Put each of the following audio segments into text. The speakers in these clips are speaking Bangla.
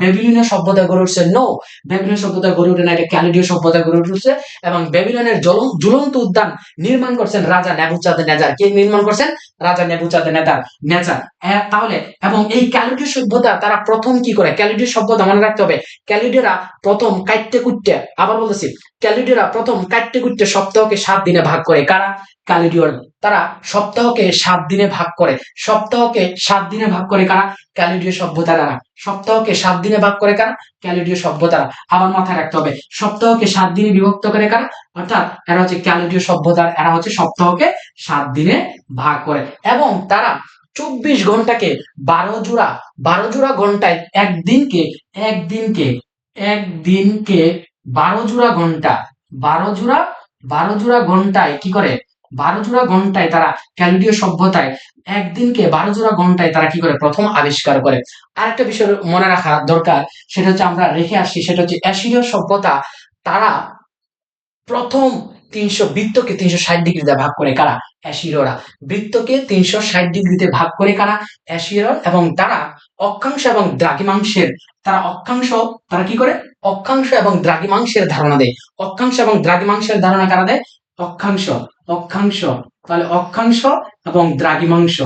ব্যাবিলনীয় সভ্যতা গড়ে উঠছে? নো, ব্যাবিলনীয় সভ্যতা গড়ে উঠে না, এটা ক্যালিডীয় সভ্যতা গড়ে উঠছে। এবং ব্যাবিলনের জ্বলন্ত উদ্যান নির্মাণ করছেন রাজা নেবুচাঁদনেজার। কে নির্মাণ করছেন? রাজা নেবুচাঁদনেজার। তাহলে এবং এই ক্যালিডীয় সভ্যতা তারা প্রথম কি করে? ক্যালিডীয় সভ্যতা মনে রাখতে হবে, ক্যালিডীয়রা প্রথম কাইট্টে কুট্টে, আবার বলতেছি, ক্যালিডীয়রা প্রথম কাইট্টে কুট্টে সপ্তাহকে 7 দিনে ভাগ করে। কারা? ক্যালিডীয়। তারা সপ্তাহকে 7 দিনে ভাগ করে। সপ্তাহকে 7 দিনে ভাগ করে কারা? ক্যালিডীয় সভ্যতারা। সপ্তাহকে 7 দিনে ভাগ করে কারা? ক্যালিডীয় সভ্যতারা। আবার মাথায় রাখতে হবে, সপ্তাহকে 7 দিনে বিভক্ত করে কারা? অর্থাৎ এরা হচ্ছে ক্যালিডীয় সভ্যতার। এরা হচ্ছে সপ্তাহকে 7 দিনে ভাগ করে এবং তারা 24 ঘন্টাকে 12 জোড়া ঘন্টায় একদিনকে 12 জোড়া ঘন্টা, 12 জোড়া ঘন্টায় কি করে? 12 জোড়া ঘন্টায় তারা ক্যালিডীয় সভ্যতায় একদিনকে 12 জোড়া ঘন্টায় তারা কি করে? প্রথম আবিষ্কার করে। আরেকটা বিষয় মনে রাখা দরকার, সেটা হচ্ছে আমরা রেখে আসছি, সেটা হচ্ছে অ্যাসিরীয় সভ্যতা। তারা প্রথম বৃত্তকে 360 ডিগ্রিতে ভাগ করে। কারা? অ্যাসিরীয়রা। বৃত্তকে 360 ডিগ্রিতে ভাগ করে কারা? অ্যাসিরীয়রা। এবং তারা অক্ষাংশ এবং দ্রাঘিমাংশের, তারা কি করে? অক্ষাংশ এবং দ্রাঘিমাংশের ধারণা দেয়। অক্ষাংশ এবং দ্রাঘিমাংশের ধারণা কারা দেয়? অক্ষাংশ। তাহলে অক্ষাংশ এবং দ্রাঘিমাংশ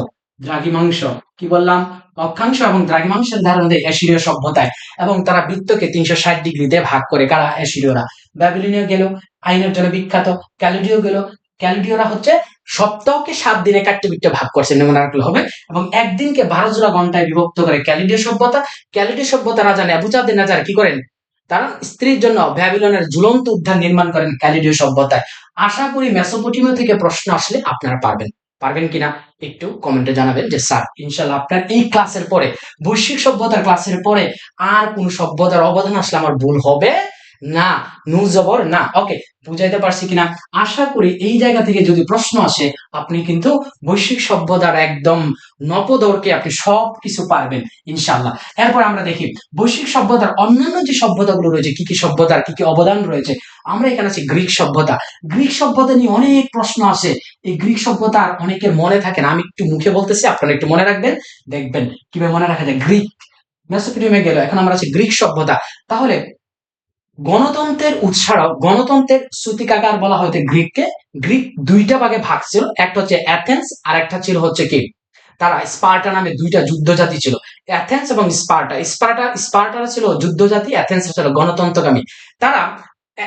কি বললাম? অক্ষাংশ এবং দ্রাঘিমাংশের ধারণা দেয় অ্যাসিরীয় সভ্যতায়। এবং তারা বৃত্তকে 360 ডিগ্রিতে ভাগ করে। কারা? অ্যাসিরীয়রা। ব্যাবিলনীয় গেল, আইনের জন্য বিখ্যাত। ক্যালিডীয় গেল, ক্যালিডীয়রা হচ্ছে সপ্তাহকে 7 দিনে কাটতে বিটতে ভাগ করছে, মনে রাখলে হবে। এবং একদিনকে 12 জোড়া ঘন্টায় বিভক্ত করে ক্যালিডীয় সভ্যতা। ক্যালিডীয় সভ্যতা রাজা নেবুচাঁদনেজার কি করেন? তারা স্ত্রীর জন্য ব্যাবিলনের ঝুলন্ত উদ্যান নির্মাণ করেন ক্যালিডীয় সভ্যতায়। আশা করি মেসোপটেমিয়া থেকে প্রশ্ন আসলে আপনারা পারবেন কিনা একটু কমেন্টে জানাবেন যে স্যার ইনশাআল্লাহ আপনার এই ক্লাসের পরে, বৈশ্বিক সভ্যতার ক্লাসের পরে আর কোন সভ্যতার অবদান আসলে আমার ভুল হবে না। নু জবর না। ওকে, বুঝাইতে পারছি কিনা? আশা করি এই জায়গা থেকে যদি প্রশ্ন আসে, আপনি কিন্তু বৈশ্বিক সভ্যতার একদম নপদর্কে আপনি সবকিছু পারবেন ইনশাআল্লাহ। এরপর আমরা দেখি বৈশ্বিক সভ্যতার অন্যান্য যে সভ্যতাগুলো রয়েছে, কি কি সভ্যতার কি কি অবদান রয়েছে। আমরা এখানে আছি গ্রিক সভ্যতা। গ্রিক সভ্যতা নিয়ে অনেক প্রশ্ন আসে। এই গ্রিক সভ্যতার অনেকের মনে থাকে না, আমি একটু মুখে বলতেছি, আপনারা একটু মনে রাখবেন, দেখবেন কিভাবে মনে রাখা যায়। গ্রিক, মেসোপটেমিয়া গেল, এখন আমরা আছি গ্রিক সভ্যতা। তাহলে গণতন্ত্রের সূতিকাগার বলা হয়তো গ্রিককে। গ্রিক দুইটা ভাগে ভাগ ছিল, একটা হচ্ছে অ্যাথেন্স আর একটা ছিল হচ্ছে কি, তারা স্পার্টা নামে দুইটা যুদ্ধ জাতি ছিল, অ্যাথেন্স এবং স্পার্টারা ছিল যুদ্ধ জাতি, অ্যাথেন্স ছিল গণতন্ত্রগামী। তারা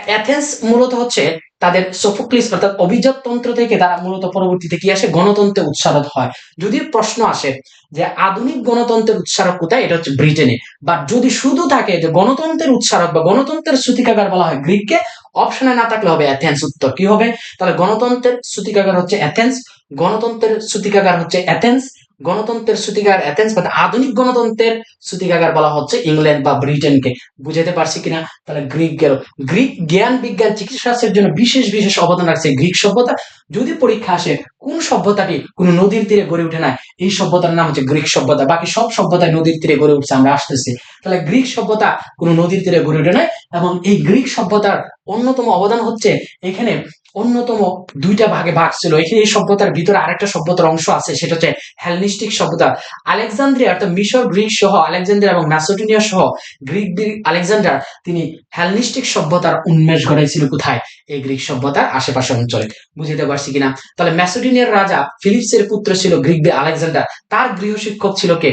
অ্যাথেন্স মূলত হচ্ছে তাদের সোফোক্লিস অর্থাৎ অভিজাততন্ত্র থেকে তারা মূলত পরবর্তীতে কি আসে? গণতন্ত্রে উৎসারক হয়। যদি প্রশ্ন আসে যে আধুনিক গণতন্ত্রের উৎসারক কোথায়, এটা হচ্ছে ব্রিটেনে। বা যদি শুধু থাকে যে গণতন্ত্রের উৎসারক বা গণতন্ত্রের সূতিকাগার বলা হয় গ্রিককে, অপশনে না থাকলে হবে অ্যাথেন্স। উত্তর কি হবে? তাহলে গণতন্ত্রের সূতিকাগার হচ্ছে অ্যাথেন্স, গণতন্ত্রের সূতিকাগার হচ্ছে অ্যাথেন্স, গণতন্ত্রের সূতিকাগার অ্যাথেন্স। বা আধুনিক গণতন্ত্রের সূতিকাগার বলা হচ্ছে ইংল্যান্ড বা ব্রিটেনকে। বুঝাতে পারছি কিনা? তাহলে গ্রিক গেল। গ্রিক জ্ঞান বিজ্ঞান চিকিৎসা শাস্ত্রের জন্য বিশেষ অবদান রাখছে গ্রিক সভ্যতা। যদি পরীক্ষা আসে কোন সভ্যতাটি কোন নদীর তীরে গড়ে ওঠে না, এই সভ্যতার নাম হচ্ছে গ্রিক সভ্যতা। বাকি সব সভ্যতায় নদীর তীরে গড়ে উঠছে, আমরা আসতেছি। তাহলে গ্রিক সভ্যতা কোন নদীর তীরে গড়ে ওঠে না। এবং এই গ্রিক সভ্যতার অন্যতম অবদান হচ্ছে, এখানে অন্যতম দুইটা ভাগে ভাগ ছিল। এখানে এই সভ্যতার ভিতরে আরেকটা সভ্যতার অংশ আছে, সেটা হচ্ছে হেলনিস্টিক সভ্যতা। আলেকজান্দ্রিয়া অর্থাৎ মিশর, গ্রিক সহ আলেকজান্দ্রিয়া এবং ম্যাসোডোনিয়া সহ গ্রিক আলেকজান্ডার তিনি হেলনিস্টিক সভ্যতার উন্মেষ ঘটাইছিল কোথায়? এই গ্রিক সভ্যতার আশেপাশে অঞ্চলে। বুঝতে পারছি কিনা? তাহলে ম্যাসোডোনিয়ার রাজা ফিলিপসের পুত্র ছিল গ্রিকদের আলেকজান্ডার। তার গৃহশিক্ষক ছিল কে?